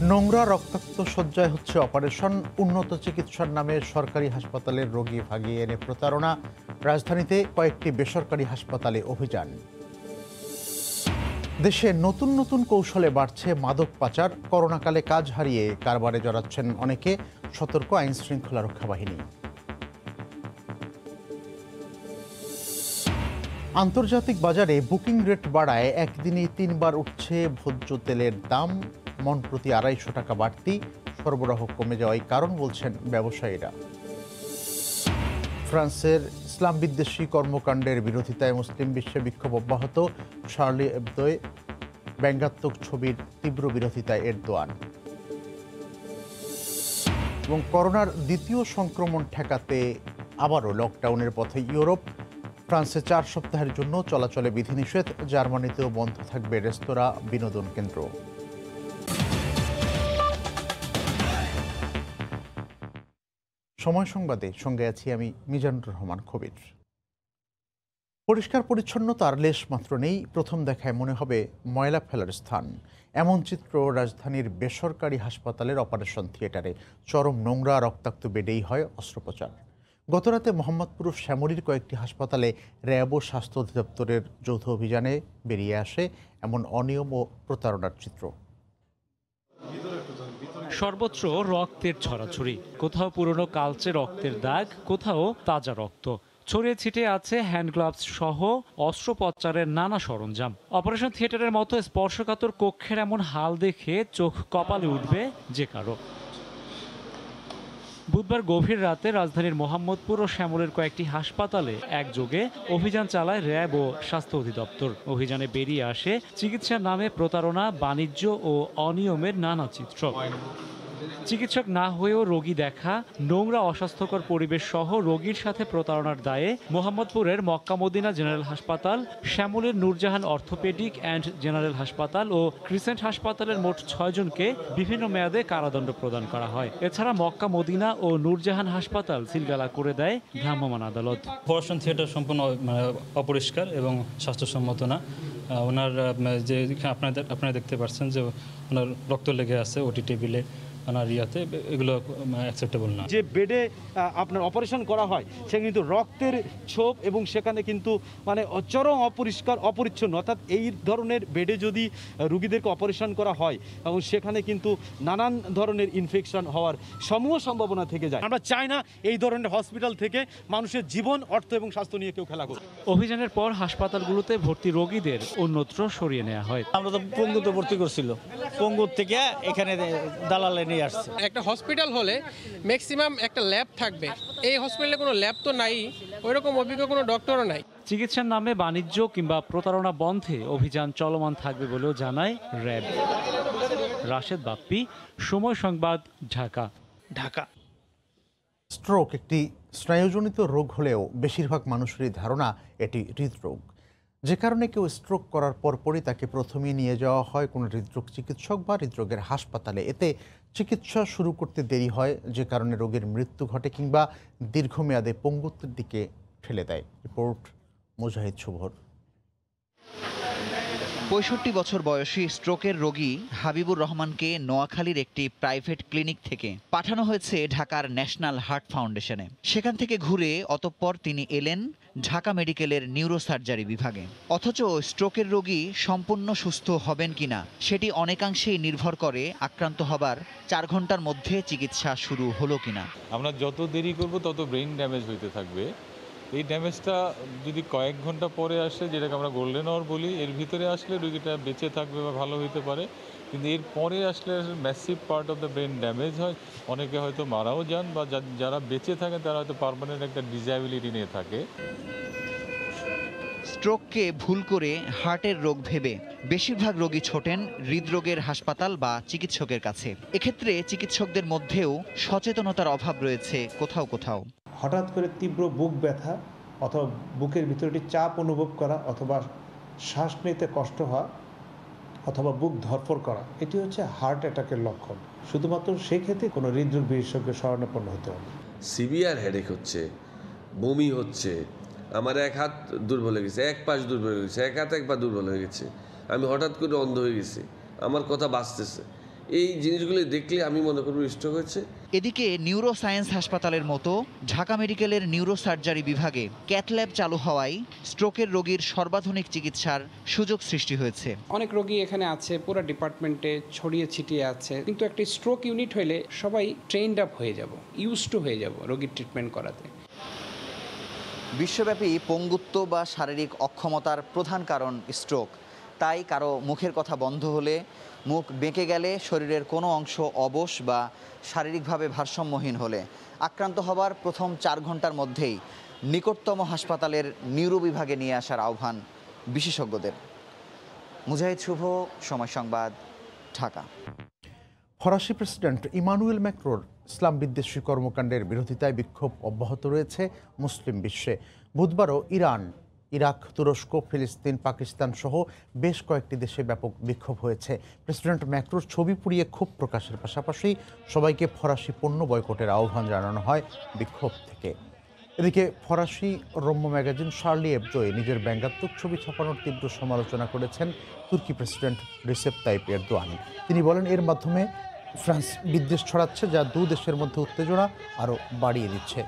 নোংরা রক্তাক্ত শয্যায় হচ্ছে অপারেশন, উন্নত চিকিৎসার নামে সরকারি হাসপাতালের রোগী ভাগিয়ে এনে প্রতারণা। রাজধানীতে কয়েকটি বেসরকারি হাসপাতালে অভিযান। দেশে নতুন নতুন কৌশলে বাড়ছে মাদক পাচার। করোনাকালে কাজ হারিয়ে কারবারে জড়াচ্ছেন অনেকে, সতর্ক আইন শৃঙ্খলা রক্ষা বাহিনী। আন্তর্জাতিক বাজারে বুকিং রেট বাড়ায় একদিনে 3 বার উঠছে ভোজ্য তেলের দাম। মন প্রতি 250 টাকা বাড়তি। সরবরাহ কমে যাওয়ার কারণ বলছেন ব্যবসায়ীরা। ফ্রান্সের ইসলাম বিদ্বেষী কর্মকাণ্ডের বিরোধিতায় মুসলিম বিশ্বে বিক্ষোভ অব্যাহত। শার্লি এবদোয় ব্যঙ্গাত্মক ছবির তীব্র বিরোধিতায় এরদোয়ান। এবং করোনার দ্বিতীয় সংক্রমণ ঠেকাতে আবারও লকডাউনের পথে ইউরোপ। ফ্রান্সে 4 সপ্তাহের জন্য চলাচলে বিধিনিষেধ। জার্মানিতেও বন্ধ থাকবে রেস্তোরাঁ, বিনোদন কেন্দ্র। সময় সংবাদে সঙ্গে আছি আমি মিজানুর রহমান কবির। পরিষ্কার পরিচ্ছন্নতার লেশ মাত্র নেই। প্রথম দেখায় মনে হবে ময়লা ফেলার স্থান। এমন চিত্র রাজধানীর বেসরকারি হাসপাতালের অপারেশন থিয়েটারে। চরম নোংরা রক্তাক্ত বেডেই হয় অস্ত্রোপচার। গতরাতে মোহাম্মদপুর ও শ্যামলীর কয়েকটি হাসপাতালে র্যাব ও স্বাস্থ্য অধিদপ্তরের যৌথ অভিযানে বেরিয়ে আসে এমন অনিয়ম ও প্রতারণার চিত্র। সর্বত্র রক্তের ছড়াছড়ি, কোথাও পুরনো কালচে রক্তের দাগ, কোথাও তাজা রক্ত। ছড়িয়ে ছিটিয়ে আছে হ্যান্ড গ্লাভস সহ অস্ত্রোপচারের নানা সরঞ্জাম। অপারেশন থিয়েটারের মতো স্পর্শকাতর কক্ষের এমন হাল দেখে চোখ কপালে উঠবে যে কারো। বুধবার গভীর রাতে রাজধানীর মোহাম্মদপুর ও শ্যামলের কয়েকটি হাসপাতালে একযোগে অভিযান চালায় র্যাব ও স্বাস্থ্য অধিদপ্তর। অভিযানে বেরিয়ে আসে চিকিৎসার নামে প্রতারণা, বাণিজ্য ও অনিয়মের নানা চিত্র। চিকিৎসক না হয়েও রোগী দেখা, নোংরা অস্বাস্থ্যকর পরিবেশ সহ রোগীর সাথে প্রতারণার দায়ে মোহাম্মদপুরের মক্কা মদিনা জেনারেল হাসপাতাল, শ্যামলের নূরজাহান অর্থোপেডিক অ্যান্ড জেনারেল হাসপাতাল ও ক্রিসেন্ট হাসপাতালের মোট 6 জনকে বিভিন্ন মেয়াদে কারাদণ্ড প্রদান করা হয়। এছাড়া মক্কা মদিনা ও নূরজাহান হাসপাতাল সিলগালা করে দেয় ভ্রাম্যমাণ আদালত। অপারেশন থিয়েটার সম্পূর্ণ অপরিষ্কার এবং স্বাস্থ্যসম্মত না। ওনার যে আপনারা দেখতে পাচ্ছেন যে ওনার রক্ত লেগে আছে ওটি টেবিলে, ওনার ইয়াতে, এগুলো অ্যাকসেপ্টেবল না। যে বেডে আপনার অপারেশন করা হয় সে কিন্তু রক্তের ছোপ এবং সেখানে কিন্তু চরম অপরিষ্কার, অপরিচ্ছন্ন। অর্থাৎ এই ধরনের বেডে যদি রুগীদেরকে অপারেশন করা হয় এবং সেখানে কিন্তু নানান ধরনের ইনফেকশন হওয়ার সমূহ সম্ভাবনা থেকে যায়। আমরা চাই না এই ধরনের হসপিটাল থেকে মানুষের জীবন, অর্থ এবং স্বাস্থ্য নিয়ে কেউ খেলা করুক। অভিযানের পর হাসপাতালগুলোতে ভর্তি রোগীদের অন্যত্র সরিয়ে নেওয়া হয়। আমরা তো পঙ্গুতে ভর্তি করছিল, পঙ্গুর থেকে এখানে দালালে নিয়ে আসছে। একটা হসপিটাল হলে ম্যাক্সিমাম একটা ল্যাব থাকবে। এই হসপিটালে কোনো ল্যাব তো নাই, ওইরকম অভিজ্ঞ কোনো ডক্টরও নাই। চিকিৎসার নামে বাণিজ্য কিংবা প্রতারণা বন্ধে অভিযান চলমান থাকবে বলেও জানায় র্যাব। রাশেদ বাপ্পি, সময় সংবাদ, ঢাকা। স্ট্রোক একটি স্নায়ুজনিত রোগ হলেও বেশিরভাগ মানুষেরই ধারণা এটি হৃদরোগ, যে কারণে কেউ স্ট্রোক করার পরপরই তাকে প্রথমেই নিয়ে যাওয়া হয় কোনো হৃদরোগ চিকিৎসক বা হৃদরোগের হাসপাতালে। এতে চিকিৎসা শুরু করতে দেরি হয়, যে কারণে রোগীর মৃত্যু ঘটে কিংবা দীর্ঘমেয়াদে পঙ্গুত্বের দিকে ঠেলে দেয়। রিপোর্ট মুজাহিদ শুভর। ৬৫ বছর বয়সী স্ট্রোকের রোগী হাবিবুর রহমানকে নোয়াখালীর একটি প্রাইভেট ক্লিনিক থেকে পাঠানো হয়েছে ঢাকার ন্যাশনাল হার্ট ফাউন্ডেশনে। সেখান থেকে ঘুরে অতঃপর তিনি এলেন ঢাকা মেডিকেলের নিউরোসার্জারি বিভাগে। অথচ স্ট্রোকের রোগী সম্পূর্ণ সুস্থ হবেন কিনা সেটি অনেকাংশেই নির্ভর করে আক্রান্ত হবার 4 ঘন্টার মধ্যে চিকিৎসা শুরু হলো কিনা। আমরা যত দেরি করব তত ব্রেন ড্যামেজ হইতে থাকবে। এই ড্যামেজটা যদি কয়েক ঘন্টা পরে আসে, যেটাকে আমরা গোল্ডেন আওয়ার বলি, এর ভিতরে আসলে রোগীটা বেঁচে থাকবে বা ভালো হইতে পারে। কিন্তু এর পরে আসলে massive part of the brain damage হয়। অনেকে হয়তো মারাও যান, বা যারা বেঁচে থাকেন তারা হয়তো পার্মানেন্ট একটা ডিসএবিলিটি নিয়ে থাকে। স্ট্রোককে ভুল করে হার্টের রোগ ভেবে বেশিরভাগ রোগী ছোটেন হৃদরোগের হাসপাতাল বা চিকিৎসকের কাছে। এক্ষেত্রে চিকিৎসকদের মধ্যেও সচেতনতার অভাব রয়েছে কোথাও কোথাও। হঠাৎ করে তীব্র বুক ব্যথা অথবা বুকের ভিতরে একটি চাপ অনুভব করা অথবা শ্বাস নিতে কষ্ট হওয়া অথবা বুক ধরফর করা, এটি হচ্ছে হার্ট অ্যাটাকের লক্ষণ। শুধুমাত্র সেই ক্ষেত্রে কোনো হৃদরোগ বিশেষজ্ঞের শরণাপন্ন হতে হবে। সিভিয়ার হেডেক হচ্ছে, বমি হচ্ছে, আমার এক হাত দুর্বল হয়ে গেছে, এক পাশ দুর্বল হয়ে গেছে, এক হাত এক পা দুর্বল হয়ে গেছে, আমি হঠাৎ করে অন্ধ হয়ে গেছি, আমার কথা বাঁচতেছে, এই জিনিসগুলো দেখলে আমি মনে করব স্ট্রোক হয়েছে। এদিকে নিউরো সায়েন্স হাসপাতালের মতো ঢাকা মেডিকেলের নিউরো সার্জারি বিভাগে ক্যাথ ল্যাব চালু হওয়ায় স্ট্রোকের রোগীর সর্বাধুনিক চিকিৎসার সুযোগ সৃষ্টি হয়েছে। অনেক রোগী এখানে আছে, পুরো ডিপার্টমেন্টে ছড়িয়ে ছিটিয়ে আছে, কিন্তু একটা স্ট্রোক ইউনিট হলে সবাই ট্রেনড আপ হয়ে যাব, ইউজ টু হয়ে যাব রোগীর ট্রিটমেন্ট করাতে। বিশ্বব্যাপী পঙ্গুত্ব বা শারীরিক অক্ষমতার প্রধান কারণ স্ট্রোক। তাই কারো মুখের কথা বন্ধ হলে, মুখ বেঁকে গেলে, শরীরের কোনো অংশ অবশ বা শারীরিকভাবে ভারসাম্যহীন হলে আক্রান্ত হবার প্রথম 4 ঘন্টার মধ্যেই নিকটতম হাসপাতালের নিউরো বিভাগে নিয়ে আসার আহ্বান বিশেষজ্ঞদের। মুজাহিদ শুভ, সময় সংবাদ, ঢাকা। ফরাসি প্রেসিডেন্ট ইমানুয়েল ম্যাক্রোর ইসলাম বিদ্বেষী কর্মকাণ্ডের বিরোধিতায় বিক্ষোভ অব্যাহত রয়েছে মুসলিম বিশ্বে। বুধবারও ইরান, ইরাক, তুরস্ক, ফিলিস্তিন, পাকিস্তান সহ বেশ কয়েকটি দেশে ব্যাপক বিক্ষোভ হয়েছে। প্রেসিডেন্ট ম্যাক্রোর ছবি পুড়িয়ে ক্ষোভ প্রকাশের পাশাপাশি সবাইকে ফরাসি পণ্য বয়কটের আহ্বান জানানো হয় বিক্ষোভ থেকে। এদিকে ফরাসি রম্য ম্যাগাজিন শার্লি এবদোয় নিজের ব্যঙ্গাত্মক ছবি ছাপানোর তীব্র সমালোচনা করেছেন তুর্কি প্রেসিডেন্ট রিসেপ তাইপ এরদোয়ান। তিনি বলেন, এর মাধ্যমে ফ্রান্স বিদ্বেষ ছড়াচ্ছে, যা দু দেশের মধ্যে উত্তেজনা আরও বাড়িয়ে দিচ্ছে।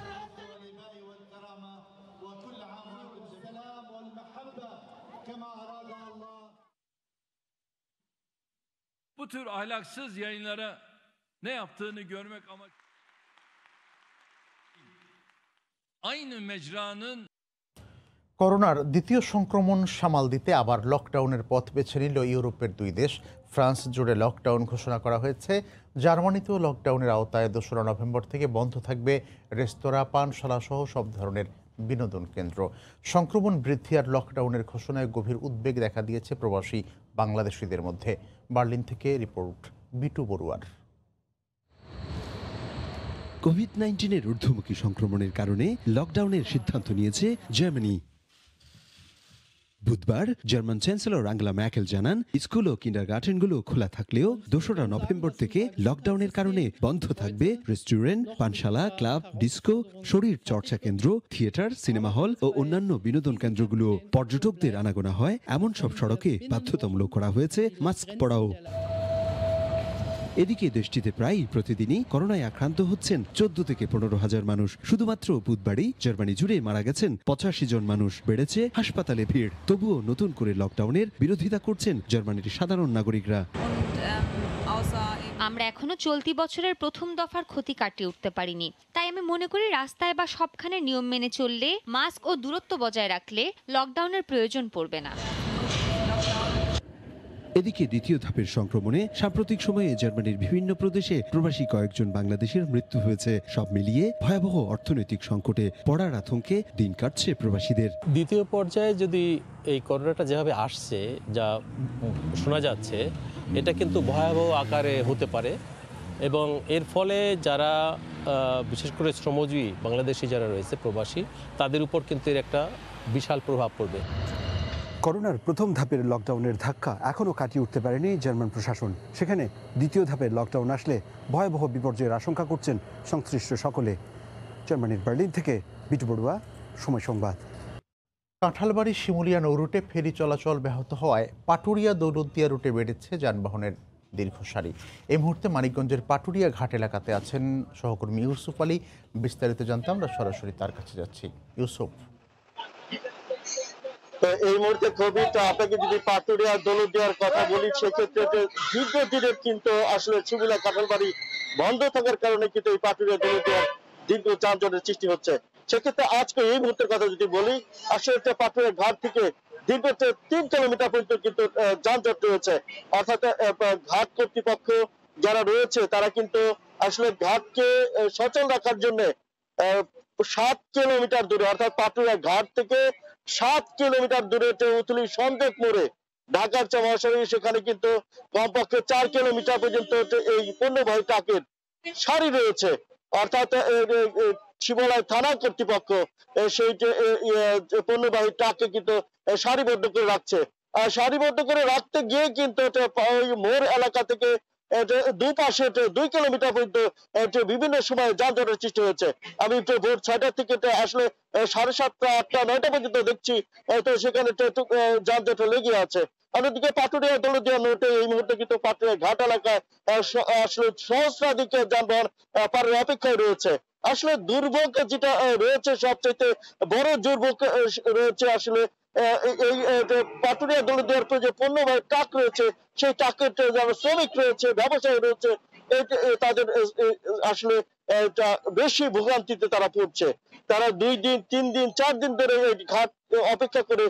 Bu tür ahlaksız yayınlara ne yaptığını görmek ama aynı mecranın করোনার দ্বিতীয় সংক্রমণ সামাল দিতে আবার লকডাউনের পথ বেছে নিল ইউরোপের 2 দেশ। ফ্রান্স জুড়ে লকডাউন ঘোষণা করা হয়েছে। জার্মানিতেও লকডাউনের আওতায় 2রা নভেম্বর থেকে বন্ধ থাকবে রেস্তোরাঁ, পানশালা সহ সব ধরনের বিনোদন কেন্দ্র। সংক্রমণ বৃদ্ধি আর লকডাউনের ঘোষণায় গভীর উদ্বেগ দেখা দিয়েছে প্রবাসী বাংলাদেশিদের মধ্যে। বার্লিন থেকে রিপোর্ট বিটু বড়ুয়ার। কোভিড-19-এর ঊর্ধ্বমুখী সংক্রমণের কারণে লকডাউনের সিদ্ধান্ত নিয়েছে জার্মানি। বুধবার জার্মান চ্যান্সেলর আঙ্গেলা ম্যার্কেল জানান, স্কুল ও কিন্ডারগার্টেনগুলো খোলা থাকলেও 2রা নভেম্বর থেকে লকডাউনের কারণে বন্ধ থাকবে রেস্টুরেন্ট, পানশালা, ক্লাব, ডিস্কো, শরীর চর্চা কেন্দ্র, থিয়েটার, সিনেমা হল ও অন্যান্য বিনোদন কেন্দ্রগুলো। পর্যটকদের আনাগোনা হয় এমন সব সড়কে বাধ্যতামূলক করা হয়েছে মাস্ক পরাও। এদিকে দেশটিতে প্রায় প্রতিদিনই করোনায় আক্রান্ত হচ্ছেন 14 থেকে 15 হাজার মানুষ। শুধুমাত্র বুধবারই জার্মানি জুড়ে মারা গেছেন 85 জন মানুষ। বেড়েছে হাসপাতালে ভিড়। তবুও নতুন করে লকডাউনের বিরোধিতা করছেন জার্মানির সাধারণ নাগরিকরা। আমরা এখনো চলতি বছরের প্রথম দফার ক্ষতি কাটিয়ে উঠতে পারিনি। তাই আমি মনে করি রাস্তায় বা সবখানে নিয়ম মেনে চললে, মাস্ক ও দূরত্ব বজায় রাখলে লকডাউনের প্রয়োজন পড়বে না। এদিকে দ্বিতীয় ধাপের সংক্রমণে সাম্প্রতিক সময়ে জার্মানির বিভিন্ন প্রদেশে প্রবাসী কয়েকজন বাংলাদেশের মৃত্যু হয়েছে। সব মিলিয়ে ভয়াবহ অর্থনৈতিক সংকটে পড়ার আতঙ্কে দিন কাটছে প্রবাসীদের। দ্বিতীয় পর্যায়ে যদি এই করোনাটা যেভাবে আসছে, যা শোনা যাচ্ছে, এটা কিন্তু ভয়াবহ আকারে হতে পারে এবং এর ফলে যারা বিশেষ করে শ্রমজীবী বাংলাদেশি যারা রয়েছে প্রবাসী, তাদের উপর কিন্তু এর একটা বিশাল প্রভাব পড়বে। করোনার প্রথম ধাপের লকডাউনের ধাক্কা এখনও কাটিয়ে উঠতে পারেনি জার্মান প্রশাসন। সেখানে দ্বিতীয় ধাপের লকডাউন আসলে ভয়াবহ বিপর্যয়ের আশঙ্কা করছেন সংশ্লিষ্ট সকলে। জার্মানির বার্লিন থেকে বিটু বড়ুয়া, সময় সংবাদ। কাঁঠালবাড়ি শিমুলিয়া নৌরুটে ফেরি চলাচল ব্যাহত হওয়ায় পাটুরিয়া দৌলতদিয়া রুটে বেড়েছে যানবাহনের দীর্ঘ সারি। এই মুহূর্তে মানিকগঞ্জের পাটুরিয়া ঘাট এলাকাতে আছেন সহকর্মী ইউসুফ আলী। বিস্তারিত জানতে আমরা সরাসরি তার কাছে যাচ্ছি। ইউসুফ, এই মুহূর্তে কোভিড আপনাকে যদি পাটুরিয়া দৌলতদিয়ার কথা বলি, সেক্ষেত্রে দীর্ঘদিনের কিন্তু আসলে শিমুলিয়া কাঁঠালবাড়ি বন্ধ থাকার কারণে কিন্তু এই পাটুরিয়া দৌলতদিয়ার দীর্ঘ যানজটের সৃষ্টি হচ্ছে। সেক্ষেত্রে আজকে এই মুহূর্তের কথা যদি বলি, আসলে পাটুরিয়া ঘাট থেকে দীর্ঘ 3 কিলোমিটার পর্যন্ত কিন্তু যানজট রয়েছে। অর্থাৎ ঘাট কর্তৃপক্ষ যারা রয়েছে তারা কিন্তু আসলে ঘাটকে সচল রাখার জন্য 7 কিলোমিটার দূরে, অর্থাৎ পাটুরিয়া ঘাট থেকে 7 কিলোমিটার দূরে উতলি সন্দেক মোড়ে ঢাকার যে মহাসড়ক, সেখানে কিন্তু কমপক্ষে 4 কিলোমিটার পর্যন্ত এই পণ্যবাহী ট্রাকের সারি রয়েছে। অর্থাৎ শিবালয় থানা কর্তৃপক্ষ সেই পণ্যবাহী ট্রাককে কিন্তু সারিবদ্ধ করে রাখছে। সারিবদ্ধ করে রাখতে গিয়ে কিন্তু মোড় এলাকা থেকে দুপাশে 2 কিলোমিটার পর্যন্ত বিভিন্ন সময় যানজটের সৃষ্টি হয়েছে। আমি ভোর 6টা থেকে আসলে 7:30, 8টা, 9টা পর্যন্ত দেখছি তো সেখানে যানজট লেগে আছে। অন্যদিকে পাটুরিয়া দৌলতদিয়া রোডে এই মুহূর্তে কিন্তু পাটুরিয়া ঘাট এলাকায় আসলে সহস্রাধিক যানবাহন পারের অপেক্ষায় রয়েছে। আসলে দুর্ভোগ যেটা রয়েছে, সবচেয়ে বড় দুর্ভোগ রয়েছে আসলে এই পাটুরিয়া দৌলতদিয়ার যে পণ্যবাহী ট্রাক রয়েছে, সেই ট্রাকের যারা শ্রমিক রয়েছে, ব্যবসায়ী রয়েছে, তাদের আসলে বেশি ভোগান্তিতে তারা পড়ছে। তারা 2 দিন, 3 দিন, 4 দিন ধরে এই ঘাট অপেক্ষা করে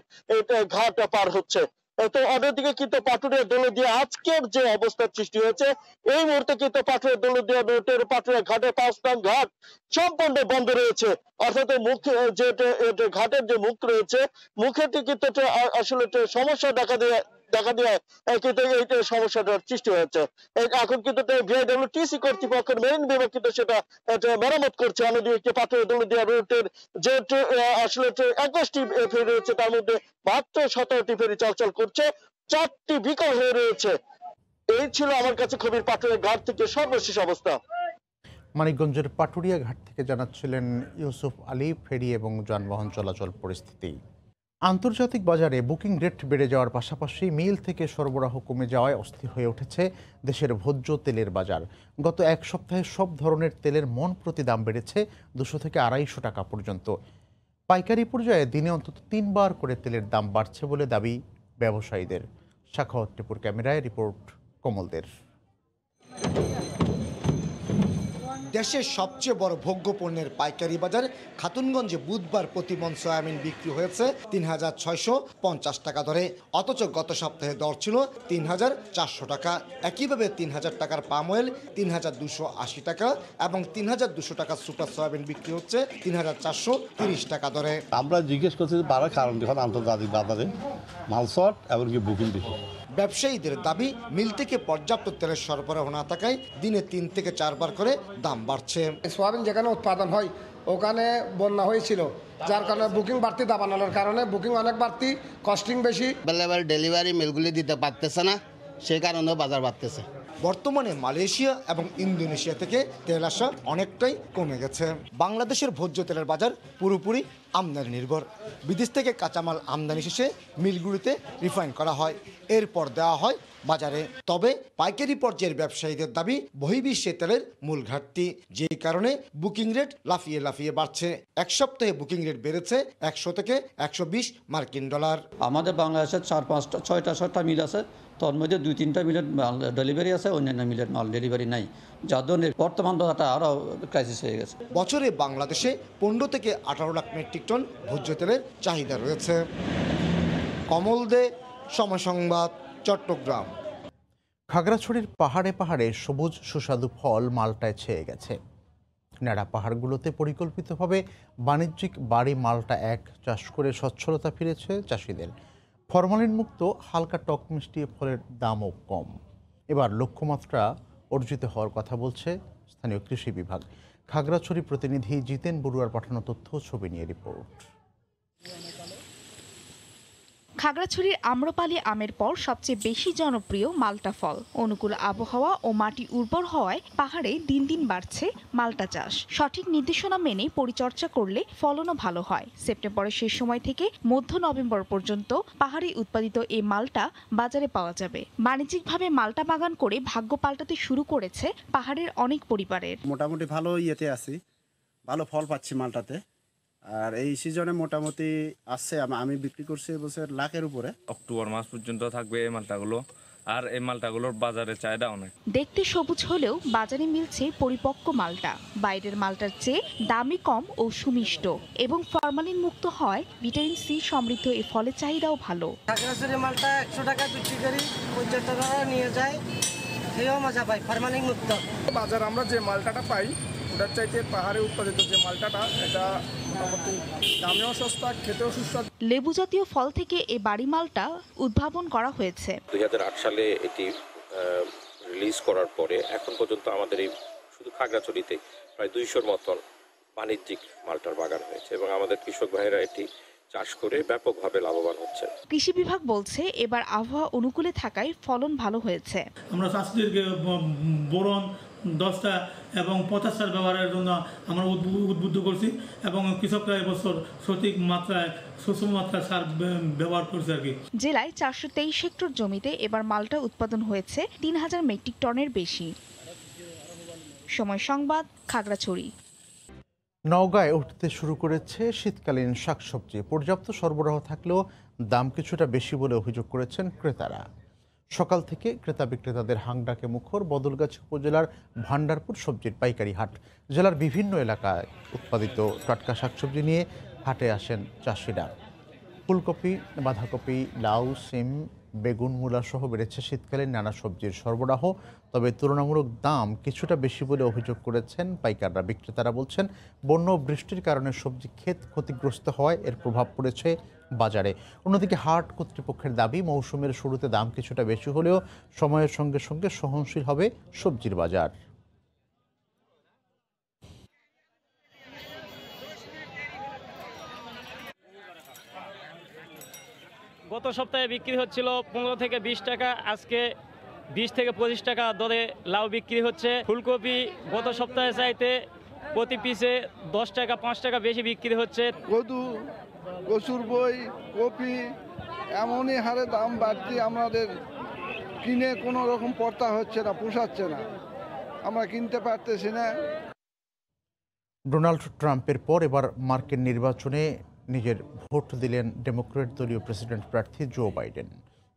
ঘাট পার হচ্ছে। তো অন্যদিকে কিন্তু পাটুরিয়া দৌলতদিয়া আজকের যে অবস্থার সৃষ্টি হয়েছে, এই মুহূর্তে কিন্তু পাটুরিয়া দৌলতদিয়া রোডের পাটুরিয়া ঘাটে 5 নং ঘাট সম্পূর্ণ বন্ধ রয়েছে। অর্থাৎ মুখ যে ঘাটের যে মুখ রয়েছে, মুখেটি কিন্তু আসলে সমস্যা দেখা দিয়ে কিন্তু এই সমস্যাটার সৃষ্টি হয়েছে। এখন কিন্তু ভিআইডব্লিউটিসি কর্তৃপক্ষের মেইন বিভাগ কিন্তু সেটা মেরামত করছে। অন্যদিকে পাটুরিয়া দৌলতদিয়া রুটের যে আসলে 21টি ফেরি রয়েছে, তার মধ্যে মাত্র 17টি ফেরি চলাচল করছে, 4টি বিকল হয়ে রয়েছে। এই ছিল আমার কাছে খুবই পাটুরিয়া ঘাট থেকে সর্বশেষ অবস্থা। মানিকগঞ্জের পাটুরিয়া ঘাট থেকে জানাচ্ছিলেন ইউসুফ আলী ফেরি এবং যানবাহন চলাচল পরিস্থিতি। আন্তর্জাতিক বাজারে বুকিং রেট বেড়ে যাওয়ার পাশাপাশি মিল থেকে সরবরাহ কমে যাওয়ায় অস্থির হয়ে উঠেছে দেশের ভোজ্য তেলের বাজার। গত এক সপ্তাহে সব ধরনের তেলের মন প্রতি দাম বেড়েছে 200 থেকে 250 টাকা পর্যন্ত। পাইকারি পর্যায়ে দিনে অন্তত 3 বার করে তেলের দাম বাড়ছে বলে দাবি ব্যবসায়ীদের। সাখাওয়াত টিপুর ক্যামেরায় রিপোর্ট কমলদের। দেশের সবচেয়ে বড় ভোগ্য পণ্যের পাইকারি বাজার খাতুনগঞ্জে বুধবার প্রতি মণ সয়াবিন বিক্রি হয়েছে 3650 টাকা দরে, অথচ গত সপ্তাহে দর ছিল 3400 টাকা। একইভাবে 3000 টাকার পাম অয়েল 3280 টাকা এবং 3200 টাকার সুপার সয়াবিন বিক্রি হচ্ছে 3430 টাকা দরে। আমরা জিজ্ঞেস করছি বাড়ার কারণ দেখুন আন্তর্জাতিক বাজারে মাল শর্ট এমনকি বুকিং বেশি। ব্যবসায়ীদের দাবি, মিল থেকে পর্যাপ্ত তেলের সরবরাহ না থাকায় দিনে 3 থেকে 4 বার করে দাম বাড়ছে। সোয়াবিন যেখানে উৎপাদন হয় ওখানে বন্যা হয়েছিল, যার কারণে বুকিং বাড়তি, দাবানলের কারণে বুকিং অনেক বাড়তি, কস্টিং বেশি। বেলাবার ডেলিভারি মিলগুলি দিতে পারতেছে না, সেই কারণেও বাজার বাড়তেছে। বর্তমানে মালয়েশিয়া এবং ইন্দোনেশিয়া থেকে তেল আসা অনেকটাই কমে গেছে। বাংলাদেশের ভোজ্য তেলের বাজার পুরোপুরি আমদানি নির্ভর। বিদেশ থেকে কাঁচামাল আমদানি শেষে মিলগুলিতে রিফাইন করা হয়, এরপর দেওয়া হয় বাজারে। তবে পাইকারি পর্যায়ের ব্যবসায়ীদের দাবি, বহির্বিশ্বে তেলের মূল ঘাটতি, যেই কারণে বুকিং রেট লাফিয়ে বাড়ছে। এক সপ্তাহে বুকিং রেট বেড়েছে 100 থেকে 120 মার্কিন ডলার। আমাদের বাংলাদেশের 4-5-6টা মিল আছে, তার মধ্যে 2-3টা মিলের মাল ডেলিভারি আছে, অন্যান্য মিলের মাল ডেলিভারি নাই, যার জন্য বর্তমান বাজারটা আরও ক্রাইসিস হয়ে গেছে। বছরে বাংলাদেশে 15 থেকে 18 লাখ মেট্রিক টন ভোজ্য তেলের চাহিদা রয়েছে। কমল দে, সময় সংবাদ, চট্টগ্রাম। খাগড়াছড়ির পাহাড়ে পাহাড়ে সবুজ সুস্বাদু ফল মালটায় ছেয়ে গেছে। নেড়া পাহাড়গুলোতে পরিকল্পিতভাবে বাণিজ্যিক বাড়ি মালটা এক চাষ করে সচ্ছলতা ফিরেছে চাষিদের। ফরমালিন মুক্ত হালকা টক মিষ্টি ফলের দামও কম। এবার লক্ষ্যমাত্রা অর্জিত হওয়ার কথা বলছে স্থানীয় কৃষি বিভাগ। খাগড়াছড়ি প্রতিনিধি জিতেন বড়ুয়ার পাঠানো তথ্য ছবি নিয়ে রিপোর্ট। খাগড়াছড়ির আম্রপালি আমের পর সবচেয়ে বেশি জনপ্রিয় মাল্টা ফল। অনুকূল আবহাওয়া ও মাটি উর্বর হওয়ায় পাহাড়ে দিন দিন বাড়ছে মাল্টা চাষ। সঠিক নির্দেশনা মেনে পরিচর্যা করলে ফলনও ভালো হয়। সেপ্টেম্বরের শেষ সময় থেকে মধ্য নভেম্বর পর্যন্ত পাহাড়ে উৎপাদিত এই মাল্টা বাজারে পাওয়া যাবে। বাণিজ্যিকভাবে মাল্টা বাগান করে ভাগ্য পাল্টাতে শুরু করেছে পাহাড়ের অনেক পরিবারের। মোটামুটি ভালো ইয়েতে আছি, ভালো ফল পাচ্ছি মালটাতে। আর এই সিজনে মোটামুটি আসছে, আমি বিক্রি করছি এবছর লাখের উপরে। অক্টোবর মাস পর্যন্ত থাকবে এই মালটাগুলো, আর এই মালটাগুলোর বাজারে চাহিদা অনেক। দেখতে সবুজ হলেও বাজারে মিলছে পরিপক্ক মালটা। বাইরের মালটার চেয়ে দামে কম ও সুমিষ্ট এবং ফরমালিন মুক্ত হয় ভিটামিন সি সমৃদ্ধ এই ফলের চাহিদাও ভালো। খাগড়াছড়ি মালটা 100 টাকা বিক্রি করি, 50 টাকা নিয়ে যায়, খেয়েও মজা পাই, ফরমালিন মুক্ত। বাজার আমরা যে মালটাটা পাই ওটার চাইতে পাহাড়ে উৎপাদিত যে মালটাটা, এটা মোটামুটি দামেও সস্তা, খেতেও সুস্বাদু। লেবু জাতীয় ফল থেকে এই বাড়ি মালটা উদ্ভাবন করা হয়েছে। 2008 সালে এটি রিলিজ করার পরে এখন পর্যন্ত আমাদের এই শুধু খাগড়াছড়িতে প্রায় 200-র মতন বাণিজ্যিক মালটার বাগান হয়েছে এবং আমাদের কৃষক ভাইয়েরা এটি চাষ করে ব্যাপকভাবে লাভবান হচ্ছে। কৃষি বিভাগ বলছে এবার আবহাওয়া অনুকূলে থাকায় ফলন ভালো হয়েছে। আমরা চাষিদেরকে বোরন 10টা এবং পটাশ সার ব্যবহারের জন্য আমরা উদ্বুদ্ধ করছি এবং কৃষকরা এবছর সঠিক মাত্রায় সুষম মাত্রায় সার ব্যবহার করছে আর কি। জেলায় 423 হেক্টর জমিতে এবার মালটা উৎপাদন হয়েছে 3000 মেট্রিক টনের বেশি। সময় সংবাদ, খাগড়াছড়ি। নওগাঁয় উঠতে শুরু করেছে শীতকালীন শাকসবজি। পর্যাপ্ত সরবরাহ থাকলেও দাম কিছুটা বেশি বলে অভিযোগ করেছেন ক্রেতারা। সকাল থেকে ক্রেতা বিক্রেতাদের হাংডাকে মুখর বদলগাছি উপজেলার ভান্ডারপুর সবজির পাইকারি হাট। জেলার বিভিন্ন এলাকায় উৎপাদিত টাটকা শাকসবজি নিয়ে হাটে আসেন চাষিরা। ফুলকপি, বাঁধাকপি, লাউ, সিম, বেগুন, মূলা সহ বেড়েছে শীতকালীন নানা সবজির সরবরাহ। তবে তুলনামূলক দাম কিছুটা বেশি বলে অভিযোগ করেছেন পাইকাররা। বিক্রেতারা বলছেন বন্যা ও বৃষ্টির কারণে সবজি ক্ষেত ক্ষতিগ্রস্ত হওয়ায় এর প্রভাব পড়েছে বাজারে। অন্যদিকে হাট কর্তৃপক্ষের দাবি মৌসুমের শুরুতে দাম কিছুটা বেশি হলেও সময়ের সঙ্গে সঙ্গে সহনশীল হবে সবজির বাজার। গত সপ্তাহে বিক্রি হচ্ছিল 15 থেকে 20 টাকা, আজকে 20 থেকে 25 টাকা দরে লাউ বিক্রি হচ্ছে। ফুলকপি গত সপ্তাহে চাইতে প্রতি পিসে 10 টাকা 5 টাকা বেশি বিক্রি হচ্ছে। কদু, কচুর বই, কপি এমনই হারে দাম বাড়তি, আমাদের কিনে কোনো রকম পড়তা হচ্ছে না, পোষাচ্ছে না, আমরা কিনতে পারতেছি না। ডোনাল্ড ট্রাম্পের পর এবার মার্কিন নির্বাচনে নিজের ভোট দিলেন ডেমোক্র্যাট দলীয় প্রেসিডেন্ট প্রার্থী জো বাইডেন।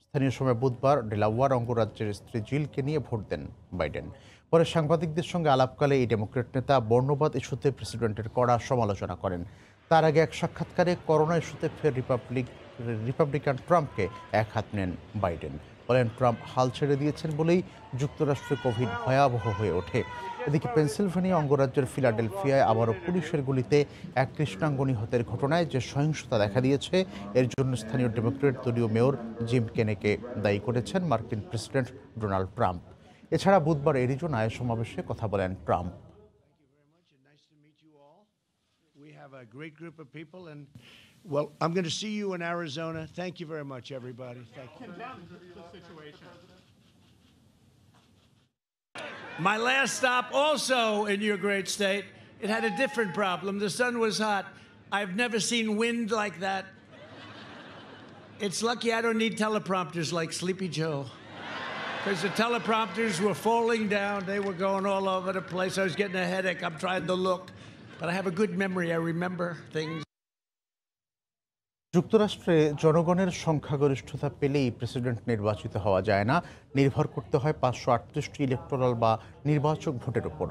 স্থানীয় সময় বুধবার ডেলাওয়ার অঙ্গরাজ্যের স্ত্রী জিলকে নিয়ে ভোট দেন বাইডেন। পরে সাংবাদিকদের সঙ্গে আলাপকালে এই ডেমোক্র্যাট নেতা বর্ণবাদ ইস্যুতে প্রেসিডেন্টের কড়া সমালোচনা করেন। তার আগে এক সাক্ষাৎকারে করোনা ইস্যুতে ফের রিপাবলিকান ট্রাম্পকে এক হাত নেন বাইডেন। বলেন ট্রাম্প হাল ছেড়ে দিয়েছেন বলেই যুক্তরাষ্ট্রে কোভিড ভয়াবহ হয়ে ওঠে। এদিকে পেনসিলভেনিয়া অঙ্গরাজ্যের ফিলাডেলফিয়ায় আবারও পুলিশের গুলিতে এক কৃষ্ণাঙ্গ নিহতের ঘটনায় যে সহিংসতা দেখা দিয়েছে এর জন্য স্থানীয় ডেমোক্র্যাট দলীয় মেয়র জিম কেনেকে দায়ী করেছেন মার্কিন প্রেসিডেন্ট ডোনাল্ড ট্রাম্প। এছাড়া বুধবার এরিজোনায় সমাবেশে কথা বলেন Trump. Well, I'm going to see you in Arizona. Thank you very much, everybody. Thank you. My last stop also in your great state, it had a different problem. The sun was hot. I've never seen wind like that. It's lucky I don't need teleprompters like Sleepy Joe, because the teleprompters were falling down. They were going all over the place. I was getting a headache. I'm trying to look, but I have a good memory. I remember things. যুক্তরাষ্ট্রে জনগণের সংখ্যাগরিষ্ঠতা পেলেই president নির্বাচিত হওয়া যায় না, নির্ভর করতে হয় 538টি ইলেকটোরাল বা নির্বাচক ভোটের উপর।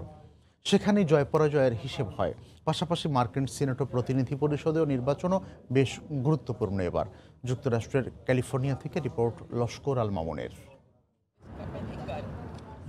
সেখানেই জয় পরাজয়ের হিসেব হয়। পাশাপাশি মার্কিন সিনেট ও প্রতিনিধি পরিষদীয় নির্বাচনও বেশ গুরুত্বপূর্ণ এবার। যুক্তরাষ্ট্রের ক্যালিফোর্নিয়া থেকে রিপোর্ট লস্কর আল মামুনের।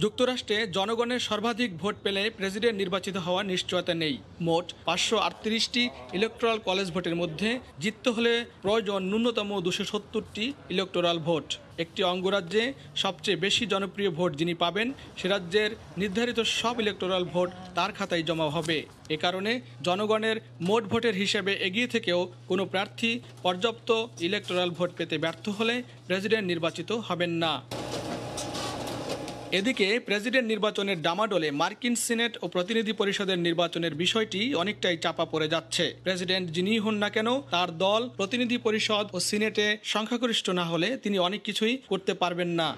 যুক্তরাষ্ট্রে জনগণের সর্বাধিক ভোট পেলে প্রেসিডেন্ট নির্বাচিত হওয়ার নিশ্চয়তা নেই। মোট 538টি ইলেকটোরাল কলেজ ভোটের মধ্যে জিততে হলে প্রয়োজন ন্যূনতম 270টি ইলেকটোরাল ভোট। একটি অঙ্গরাজ্যে সবচেয়ে বেশি জনপ্রিয় ভোট যিনি পাবেন সে রাজ্যের নির্ধারিত সব ইলেকটোরাল ভোট তার খাতায় জমা হবে। এ কারণে জনগণের মোট ভোটের হিসেবে এগিয়ে থেকেও কোনো প্রার্থী পর্যাপ্ত ইলেকটোরাল ভোট পেতে ব্যর্থ হলে প্রেসিডেন্ট নির্বাচিত হবেন না। এদিকে প্রেসিডেন্ট নির্বাচনের ডামাডোলে মার্কিন সিনেট ও প্রতিনিধি পরিষদের নির্বাচনের বিষয়টি অনেকটাই চাপা পড়ে যাচ্ছে। প্রেসিডেন্ট যিনিই হন না কেন তার দল প্রতিনিধি পরিষদ ও সিনেটে সংখ্যাগরিষ্ঠ না হলে তিনি অনেক কিছুই করতে পারবেন না।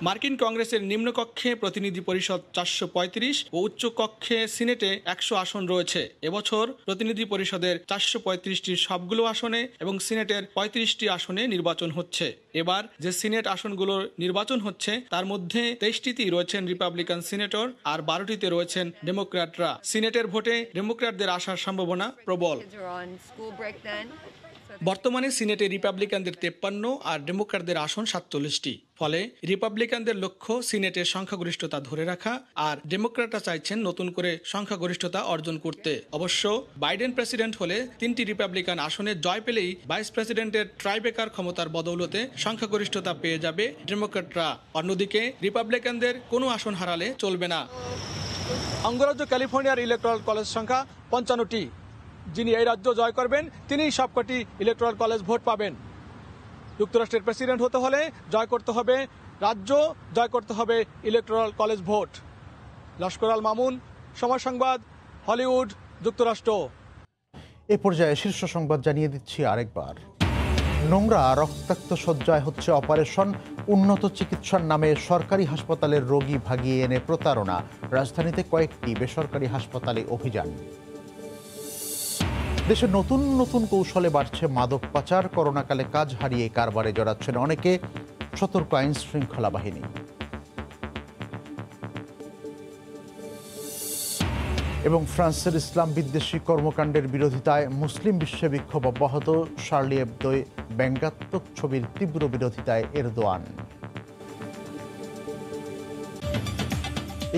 মার্কিন কংগ্রেসের নিম্নকক্ষে প্রতিনিধি পরিষদ 435 ও উচ্চকক্ষে সিনেটে 100 আসন রয়েছে। এবছর প্রতিনিধি পরিষদের 435টির সবগুলো আসনে এবং সিনেটের 35টি আসনে নির্বাচন হচ্ছে। এবার যে সিনেট আসনগুলোর নির্বাচন হচ্ছে তার মধ্যে 23টিতেই রয়েছেন রিপাবলিকান সিনেটর আর 12টিতে রয়েছেন ডেমোক্র্যাটরা। সিনেটের ভোটে ডেমোক্র্যাটদের আসার সম্ভাবনা প্রবল। বর্তমানে সিনেটে রিপাবলিকানদের 53 আর ডেমোক্র্যাটদের আসন 47টি। ফলে রিপাবলিকানদের লক্ষ্য সিনেটের সংখ্যাগরিষ্ঠতা ধরে রাখা, আর ডেমোক্র্যাটরা চাইছেন নতুন করে সংখ্যাগরিষ্ঠতা অর্জন করতে। অবশ্য বাইডেন প্রেসিডেন্ট হলে 3টি রিপাবলিকান আসনে জয় পেলেই ভাইস প্রেসিডেন্টের ট্রাইবেকার ক্ষমতার বদৌলতে সংখ্যাগরিষ্ঠতা পেয়ে যাবে ডেমোক্র্যাটরা। অন্যদিকে রিপাবলিকানদের কোনো আসন হারালে চলবে না। অঙ্গরাজ্য ক্যালিফোর্নিয়ার ইলেকট্রাল কলেজ সংখ্যা 55টি। যিনি এই রাজ্য জয় করবেন তিনিই সবকটি ইলেকট্রাল কলেজ ভোট পাবেন। যুক্তরাষ্ট্রের প্রেসিডেন্ট হতে হলে জয় করতে হবে রাজ্য, জয় করতে হবে electoral college vote. Laskar Al Mamun, সময় সংবাদ, হলিউড, যুক্তরাষ্ট্র। এ পর্যায়ে শীর্ষ সংবাদ জানিয়ে দিচ্ছি আরেকবার। নোংরা রক্তাক্ত শয্যায় হচ্ছে অপারেশন, উন্নত চিকিৎসার নামে সরকারি হাসপাতালের রোগী ভাগিয়ে এনে প্রতারণা। রাজধানীতে কয়েকটি বেসরকারি হাসপাতালে অভিযান। দেশে নতুন নতুন কৌশলে বাড়ছে মাদক পাচার। করোনাকালে কাজ হারিয়ে কারবারে জড়াচ্ছেন অনেকে, সতর্ক আইন শৃঙ্খলা বাহিনী। এবং ফ্রান্সের ইসলাম বিদ্বেষী কর্মকাণ্ডের বিরোধিতায় মুসলিম বিশ্বে বিক্ষোভ অব্যাহত। শার্লি এবদোয় ব্যঙ্গাত্মক ছবির তীব্র বিরোধিতায় এরদোয়ান।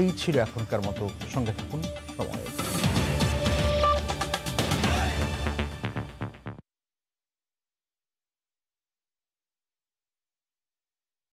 এই ছিল এখনকার মতো, সঙ্গে থাকুন সময়।